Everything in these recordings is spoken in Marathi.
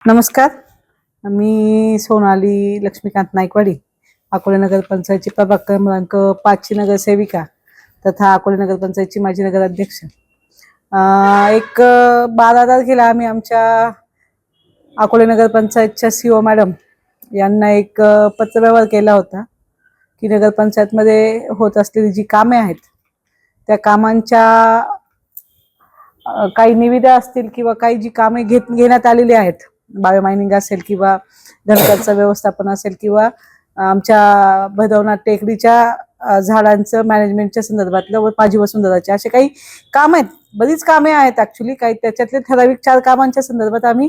नमस्कार. मी सोनाली लक्ष्मीकांत नाईकवाडी, अकोले नगर पंचायतची प्रभाग क्रमांक 5 ची नगरसेविका तथा अकोले नगर पंचायतची माजी नगराध्यक्ष. एक 12 तारखेला आम्ही आमच्या अकोले नगर पंचायतच्या सीओ मॅडम यांना एक पत्रव्यवहार केला होता की नगर पंचायतमध्ये होत असलेली जी कामे आहेत त्या कामांच्या काही निविदा असतील किंवा काही जी कामे घेण्यात आलेली आहेत, बायो मायनिंग असेल किंवा घनकचरा व्यवस्थापन असेल किंवा आमच्या भैरवनाथ टेकडीच्या झाडांचं मॅनेजमेंटच्या संदर्भातलं व पाजी वसुंधराचे असे काही काम आहेत. बरीच कामे आहेत ऍक्च्युली. काही त्याच्यातले ठराविक 4 कामांच्या संदर्भात आम्ही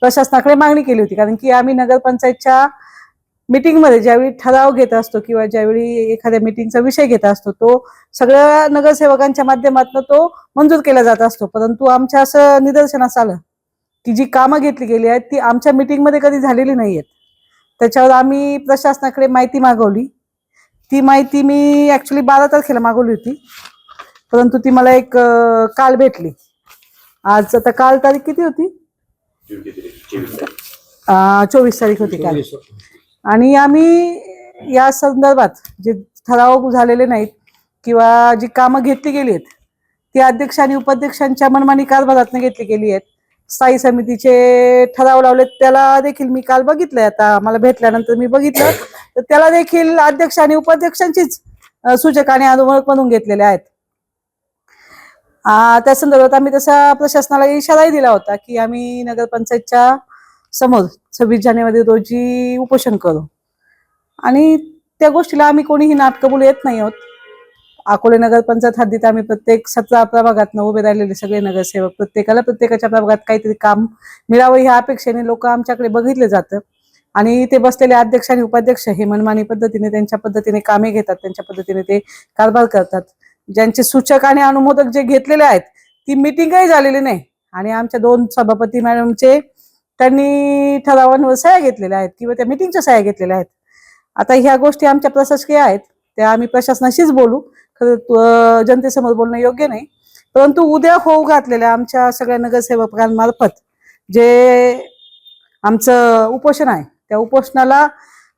प्रशासनाकडे मागणी केली होती. कारण की आम्ही नगरपंचायतच्या मीटिंगमध्ये ज्यावेळी ठराव घेत असतो किंवा ज्यावेळी एखाद्या मीटिंगचा विषय घेत असतो तो सगळ्या नगरसेवकांच्या माध्यमातून तो मंजूर केला जात असतो. परंतु आमच्या असं निदर्शनास आलं की जी कामं घेतली गेली आहेत ती आमच्या मीटिंगमध्ये कधी झालेली नाही आहेत. त्याच्यावर आम्ही प्रशासनाकडे माहिती मागवली. ती माहिती मी ऍक्च्युली 12 तारखेला मागवली होती, परंतु ती मला एक काल भेटली. आज आता काल तारीख किती होती? 24 तारीख होती काल. आणि आम्ही या संदर्भात जे ठराव झालेले नाहीत किंवा जी कामं घेतली गेली आहेत ती अध्यक्ष आणि उपाध्यक्षांच्या मनमानी कारभारातून घेतली गेली आहेत. स्थायी समितीचे ठराव लावलेत त्याला देखील मी काल बघितलंय. आता मला भेटल्यानंतर मी बघितलं तर त्याला देखील अध्यक्ष आणि उपाध्यक्षांचीच सूचक आणि अनुमोदक म्हणून घेतलेले आहेत. त्या संदर्भात आम्ही तसा प्रशासनाला इशाराही दिला होता की आम्ही नगरपंचायतच्या समोर 26 जानेवारी रोजी उपोषण करू आणि त्या गोष्टीला आम्ही कोणीही नाटकबुल येत नाही आहोत. अकोले नगरपंचायत हद्दीत आम्ही प्रत्येक 17 प्रभागातनं उभे राहिलेले सगळे नगरसेवक प्रत्येकाला प्रत्येकाच्या प्रभागात काहीतरी काम मिळावं ह्या अपेक्षेने लोक आमच्याकडे बघितले जातं. आणि ते बसलेले अध्यक्ष आणि उपाध्यक्ष हे मनमानी पद्धतीने त्यांच्या पद्धतीने कामे घेतात, त्यांच्या पद्धतीने ते कारभार करतात. ज्यांचे सूचक आणि अनुमोदक जे घेतलेले आहेत ती मीटिंगही झालेली नाही आणि आमच्या 2 सभापती मॅडमचे त्यांनी ठरावांवर सह्या घेतलेल्या आहेत किंवा त्या मीटिंगच्या सह्या घेतलेल्या आहेत. आता ह्या गोष्टी आमच्या प्रशासकीय आहेत, त्या आम्ही प्रशासनाशीच बोलू. खरं जनतेसमोर बोलणं योग्य नाही. परंतु उद्या होऊ घातलेल्या आमच्या सगळ्या नगरसेवकांमार्फत जे आमचं उपोषण आहे त्या उपोषणाला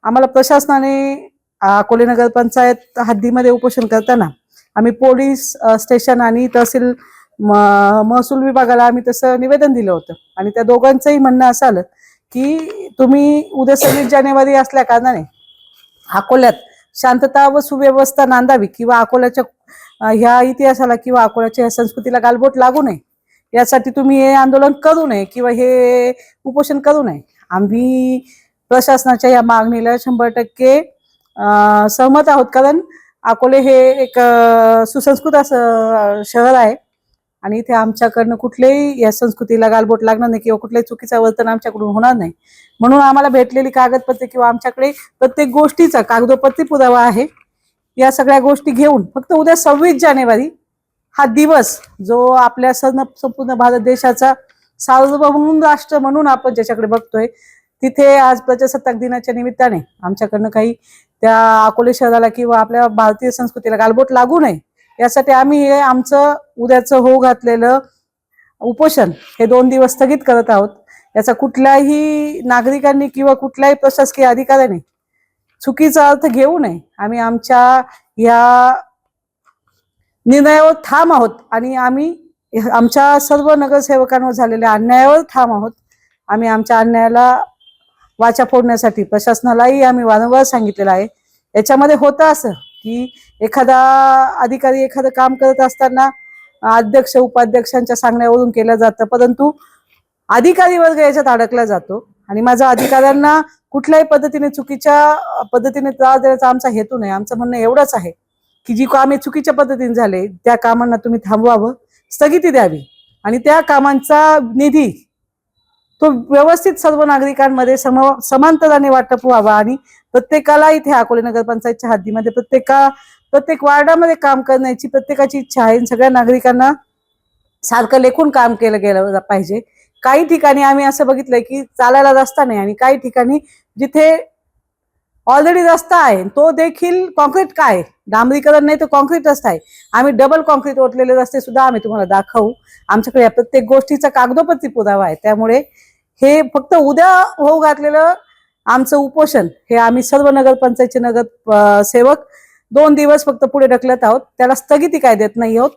आम्हाला प्रशासनाने अकोले नगरपंचायत हद्दीमध्ये उपोषण करताना आम्ही पोलीस स्टेशन आणि तहसील महसूल विभागाला आम्ही तसं निवेदन दिलं होतं. आणि त्या दोघांचंही म्हणणं असं आलं की तुम्ही उद्या 26 जानेवारी असल्या कारणाने अकोल्यात शांतता व सुव्यवस्था नांदावी किंवा अकोल्याच्या ह्या इतिहासाला किंवा अकोल्याच्या ह्या संस्कृतीला गालबोट लागू नये यासाठी तुम्ही हे आंदोलन करू नये किंवा हे उपोषण करू नये. आम्ही प्रशासनाच्या या मागणीला 100% सहमत आहोत. कारण अकोले हे एक सुसंस्कृत असं शहर आहे आणि इथे आमच्याकडनं कुठल्याही या संस्कृतीला गालबोट लागणार नाही किंवा कुठल्याही चुकीचं वर्तन आमच्याकडून होणार नाही. म्हणून आम्हाला भेटलेली कागदपत्रे किंवा आमच्याकडे प्रत्येक गोष्टीचा कागदोपत्री पुरावा आहे. या सगळ्या गोष्टी घेऊन फक्त उद्या 26 जानेवारी हा दिवस जो आपल्या संपूर्ण भारत देशाचा सार्वभौम राष्ट्र म्हणून आपण ज्याच्याकडे बघतोय तिथे आज प्रजासत्ताक दिनाच्या निमित्ताने आमच्याकडनं काही त्या अकोले शहराला किंवा आपल्या भारतीय संस्कृतीला गालबोट लागू नये यासाठी आम्ही हे आमचं उद्याचं होऊ घातलेलं उपोषण हे 2 दिवस स्थगित करत आहोत. याचा कुठल्याही नागरिकांनी किंवा कुठल्याही प्रशासकीय अधिकाऱ्याने चुकीचा अर्थ घेऊ नये. आम्ही आमच्या या निर्णयावर ठाम आहोत आणि आम्ही आमच्या सर्व नगरसेवकांवर झालेल्या अन्यायावर ठाम आहोत. आम्ही आमच्या अन्यायाला वाचा फोडण्यासाठी प्रशासनालाही आम्ही वारंवार सांगितलेलं आहे. याच्यामध्ये होतं असं की एखादा अधिकारी एखादं काम करत असताना अध्यक्ष उपाध्यक्षांच्या सांगण्यावरून केलं जातं, परंतु अधिकारी वर्ग याच्यात अडकला जातो. आणि माझा अधिकाऱ्यांना कुठल्याही पद्धतीने चुकीच्या पद्धतीने त्रास देण्याचा आमचा हेतू नाही. आमचं म्हणणं एवढंच आहे की जी कामे चुकीच्या पद्धतीने झाले त्या कामांना तुम्ही थांबवावं, स्थगिती द्यावी आणि त्या कामांचा निधी तो व्यवस्थित सर्व नागरिकांमध्ये समांतराने वाटप व्हावा. आणि प्रत्येकाला इथे अकोले नगरपंचायतच्या हद्दीमध्ये प्रत्येक वार्डामध्ये काम करण्याची प्रत्येकाची इच्छा आहे. सगळ्या नागरिकांना सारखं लेखून काम केलं गेलं पाहिजे. काही ठिकाणी आम्ही असं बघितलंय की चालायला रस्ता नाही आणि काही ठिकाणी जिथे ऑलरेडी रस्ता आहे तो देखील कॉन्क्रीट काय डांबरीकरण नाही तर कॉन्क्रीट रस्ता आहे. आम्ही डबल कॉन्क्रीट ओतलेले रस्ते सुद्धा आम्ही तुम्हाला दाखवू. आमच्याकडे या प्रत्येक गोष्टीचा कागदोपत्री पुरावा आहे. त्यामुळे हे फक्त उद्या होऊ घातलेलं आमचं उपोषण हे आम्ही सर्व नगरपंचायतचे सेवक 2 दिवस फक्त पुढे ढकलत आहोत. त्याला स्थगिती काय देत नाही आहोत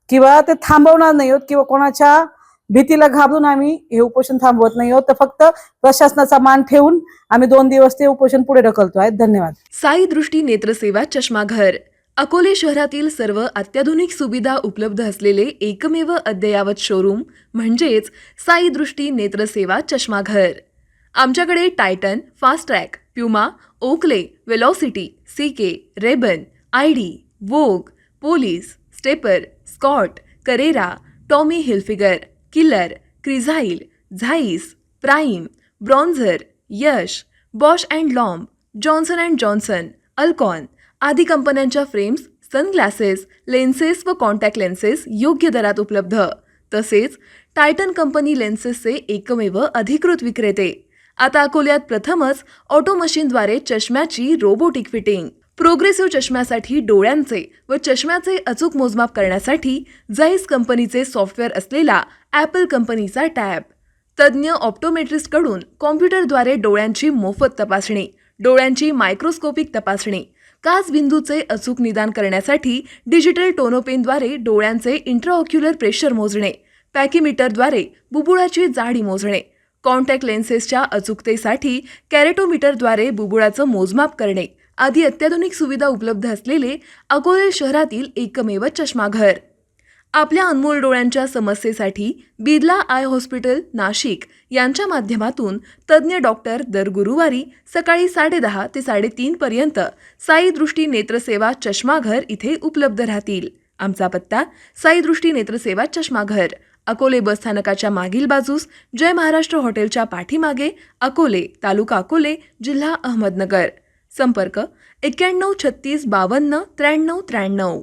किंवा ते थांबवणार नाही आहोत किंवा कोणाच्या भीतीला घाबरून आम्ही हे उपोषण थांबवत नाही आहोत. तर फक्त प्रशासनाचा मान ठेवून आम्ही 2 दिवस ते उपोषण पुढे ढकलतो आहे. धन्यवाद. साई दृष्टी नेत्रसेवा चष्माघर अकोले शहरातील सर्व अत्याधुनिक सुविधा उपलब्ध असलेले एकमेव अद्ययावत शोरूम म्हणजेच साई दृष्टी नेत्रसेवा चष्माघर. आमच्याकडे Titan, Fastrack, Puma, Oakley, Velocity, CK, Ray Ban, ID, Vogue, Police, Stepper, Scott, Carrera, Tommy Hilfiger, Killer, Crizal, Zeiss, Prime, Bronzer, Yash, Bausch and Lomb, Johnson and Johnson, Alcon आदी कंपन्यांच्या फ्रेम्स, सनग्लासेस, लेन्सेस व कॉन्टॅक्ट लेन्सेस योग्य दरात उपलब्ध. तसेच टायटन कंपनी लेन्सेसचे एकमेव अधिकृत विक्रेते. आता अकोल्यात प्रथमच ऑटो मशीनद्वारे चष्म्याची रोबोटिक फिटिंग. प्रोग्रेसिव्ह चष्म्यासाठी डोळ्यांचे व चष्म्याचे अचूक मोजमाप करण्यासाठी जाईस कंपनीचे सॉफ्टवेअर असलेला ॲपल कंपनीचा टॅब. तज्ज्ञ ऑप्टोमेट्रिस्टकडून कॉम्प्युटरद्वारे डोळ्यांची मोफत तपासणी, डोळ्यांची मायक्रोस्कोपिक तपासणी, काच बिंदूचे अचूक निदान करण्यासाठी डिजिटल टोनोपेनद्वारे डोळ्यांचे इंट्राऑक्युलर प्रेशर मोजणे, पॅकीमीटरद्वारे बुबुळाची जाडी मोजणे, कॉन्टॅक्ट लेन्सेसच्या अचूकतेसाठी कॅरेटोमीटरद्वारे बुबुळाचं मोजमाप करणे आदी अत्याधुनिक सुविधा उपलब्ध असलेले अकोले शहरातील एकमेव चष्माघर. आपल्या अनमोल डोळ्यांच्या समस्येसाठी बिर्ला आय हॉस्पिटल नाशिक यांच्या माध्यमातून तज्ज्ञ डॉक्टर दर गुरुवारी सकाळी 10:30 ते 3:30 पर्यंत साई दृष्टी नेत्रसेवा चष्माघर इथे उपलब्ध राहतील. आमचा पत्ता साई दृष्टी नेत्रसेवा चष्माघर, अकोले बसस्थानकाच्या मागील बाजूस जय महाराष्ट्र हॉटेलच्या पाठीमागे, अकोले, तालुका अकोले, जिल्हा अहमदनगर. संपर्क 91 36 52 93 93.